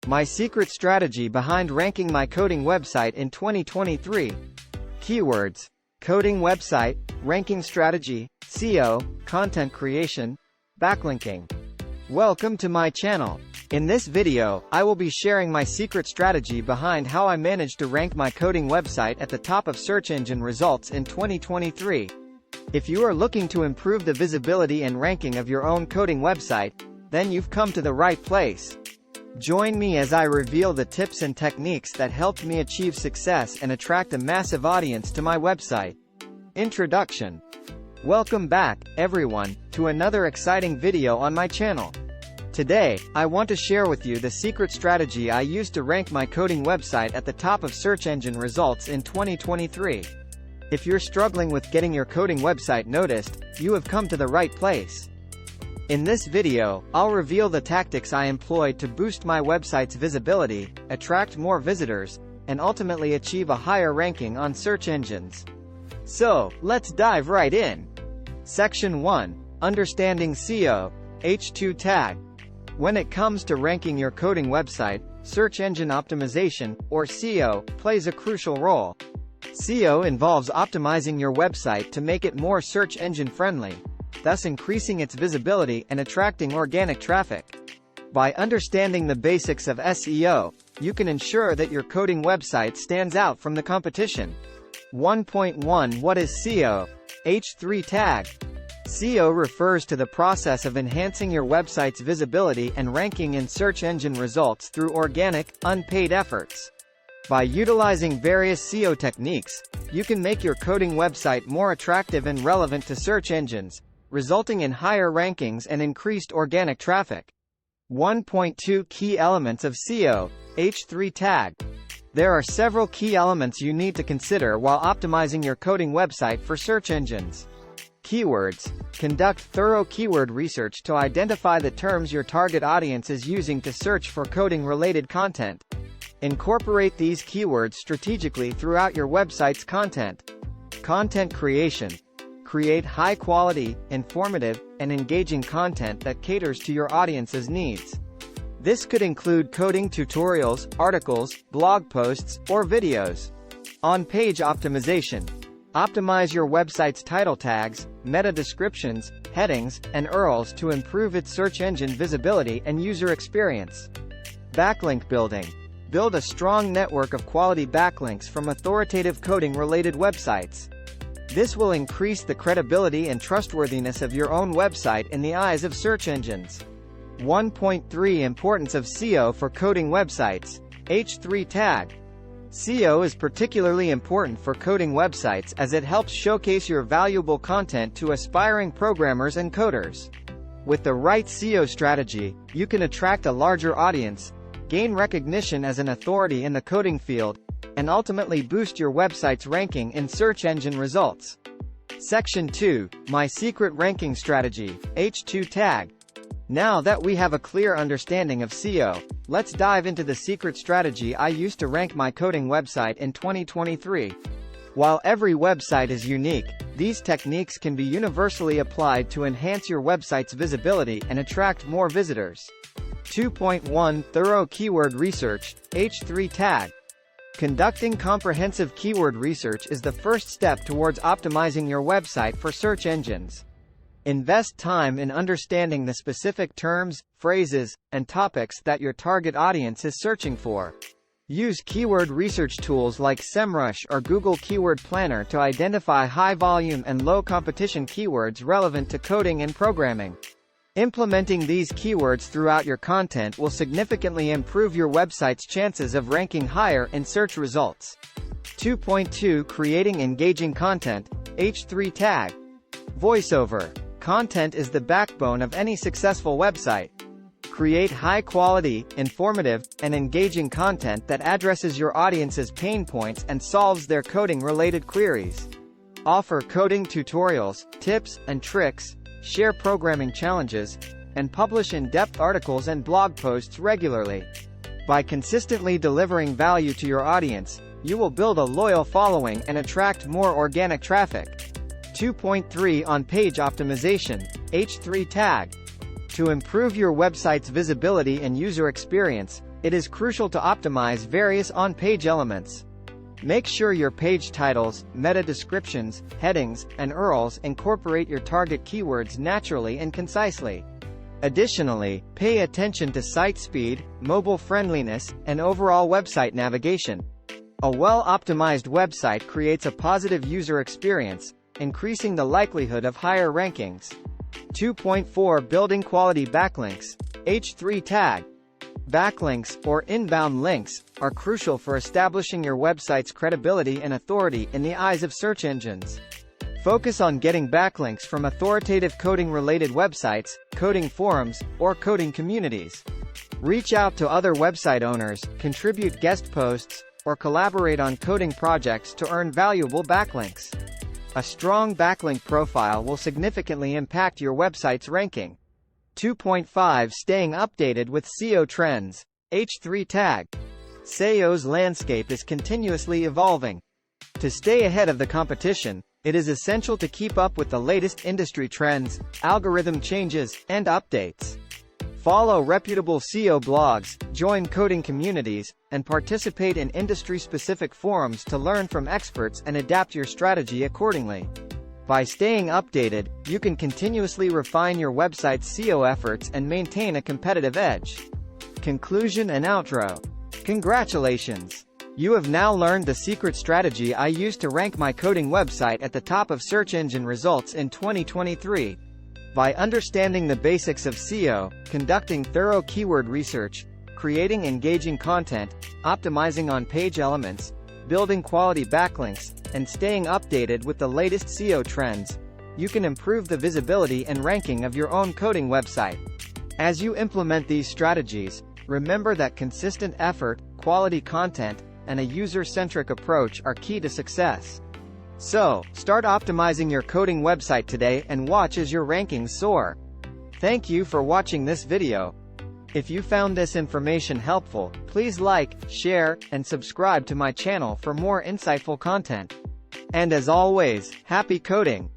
My secret strategy behind ranking my coding website in 2023. Keywords: coding website, ranking strategy, SEO, content creation, backlinking. Welcome to my channel. In this video, I will be sharing my secret strategy behind how I managed to rank my coding website at the top of search engine results in 2023. If you are looking to improve the visibility and ranking of your own coding website, then you've come to the right place. Join me as I reveal the tips and techniques that helped me achieve success and attract a massive audience to my website. Introduction. Welcome back, everyone, to another exciting video on my channel. Today, I want to share with you the secret strategy I used to rank my coding website at the top of search engine results in 2023. If you're struggling with getting your coding website noticed, you have come to the right place. In this video, I'll reveal the tactics I employed to boost my website's visibility, attract more visitors, and ultimately achieve a higher ranking on search engines. So, let's dive right in. Section 1. Understanding SEO, H2 tag. When it comes to ranking your coding website, search engine optimization, or SEO, plays a crucial role. SEO involves optimizing your website to make it more search engine friendly, thus increasing its visibility and attracting organic traffic. By understanding the basics of SEO, you can ensure that your coding website stands out from the competition. 1.1 What is SEO? H3 tag. SEO refers to the process of enhancing your website's visibility and ranking in search engine results through organic, unpaid efforts. By utilizing various SEO techniques, you can make your coding website more attractive and relevant to search engines, resulting in higher rankings and increased organic traffic. 1.2 Key elements of SEO, H3 tag. There are several key elements you need to consider while optimizing your coding website for search engines. Keywords. Conduct thorough keyword research to identify the terms your target audience is using to search for coding-related content. Incorporate these keywords strategically throughout your website's content. Content creation. Create high-quality, informative, and engaging content that caters to your audience's needs. This could include coding tutorials, articles, blog posts, or videos. On-page optimization. Optimize your website's title tags, meta descriptions, headings, and URLs to improve its search engine visibility and user experience. Backlink building. Build a strong network of quality backlinks from authoritative coding-related websites. This will increase the credibility and trustworthiness of your own website in the eyes of search engines. 1.3 Importance of SEO for coding websites, H3 tag. SEO is particularly important for coding websites as it helps showcase your valuable content to aspiring programmers and coders. With the right SEO strategy, you can attract a larger audience, gain recognition as an authority in the coding field, and ultimately boost your website's ranking in search engine results. Section 2. My secret ranking strategy, H2 tag. Now that we have a clear understanding of SEO, let's dive into the secret strategy I used to rank my coding website in 2023. While every website is unique, these techniques can be universally applied to enhance your website's visibility and attract more visitors. 2.1 Thorough keyword research, H3 tag. Conducting comprehensive keyword research is the first step towards optimizing your website for search engines. Invest time in understanding the specific terms, phrases, and topics that your target audience is searching for. Use keyword research tools like SEMrush or Google Keyword Planner to identify high-volume and low-competition keywords relevant to coding and programming. Implementing these keywords throughout your content will significantly improve your website's chances of ranking higher in search results. 2.2 Creating engaging content, H3 tag. Voiceover. Content is the backbone of any successful website. Create high-quality, informative, and engaging content that addresses your audience's pain points and solves their coding-related queries. Offer coding tutorials, tips, and tricks, share programming challenges, and publish in-depth articles and blog posts regularly. By consistently delivering value to your audience, you will build a loyal following and attract more organic traffic. 2.3 On-page optimization, H3 tag. To improve your website's visibility and user experience, it is crucial to optimize various on-page elements. Make sure your page titles, meta descriptions, headings, and URLs incorporate your target keywords naturally and concisely. Additionally, pay attention to site speed, mobile friendliness, and overall website navigation. A well-optimized website creates a positive user experience, increasing the likelihood of higher rankings. 2.4 Building quality backlinks. H3 tag. Backlinks, or inbound links, are crucial for establishing your website's credibility and authority in the eyes of search engines. Focus on getting backlinks from authoritative coding-related websites, coding forums, or coding communities. Reach out to other website owners, contribute guest posts, or collaborate on coding projects to earn valuable backlinks. A strong backlink profile will significantly impact your website's ranking. 2.5 Staying updated with SEO trends. H3 tag. SEO's landscape is continuously evolving. To stay ahead of the competition, it is essential to keep up with the latest industry trends, algorithm changes, and updates. Follow reputable SEO blogs, join coding communities, and participate in industry-specific forums to learn from experts and adapt your strategy accordingly. By staying updated, you can continuously refine your website's SEO efforts and maintain a competitive edge. Conclusion and outro. Congratulations! You have now learned the secret strategy I use to rank my coding website at the top of search engine results in 2023. By understanding the basics of SEO, conducting thorough keyword research, creating engaging content, optimizing on-page elements, building quality backlinks, and staying updated with the latest SEO trends, you can improve the visibility and ranking of your own coding website. As you implement these strategies, remember that consistent effort, quality content, and a user-centric approach are key to success. So, start optimizing your coding website today and watch as your rankings soar. Thank you for watching this video. If you found this information helpful, please like, share, and subscribe to my channel for more insightful content. And as always, happy coding!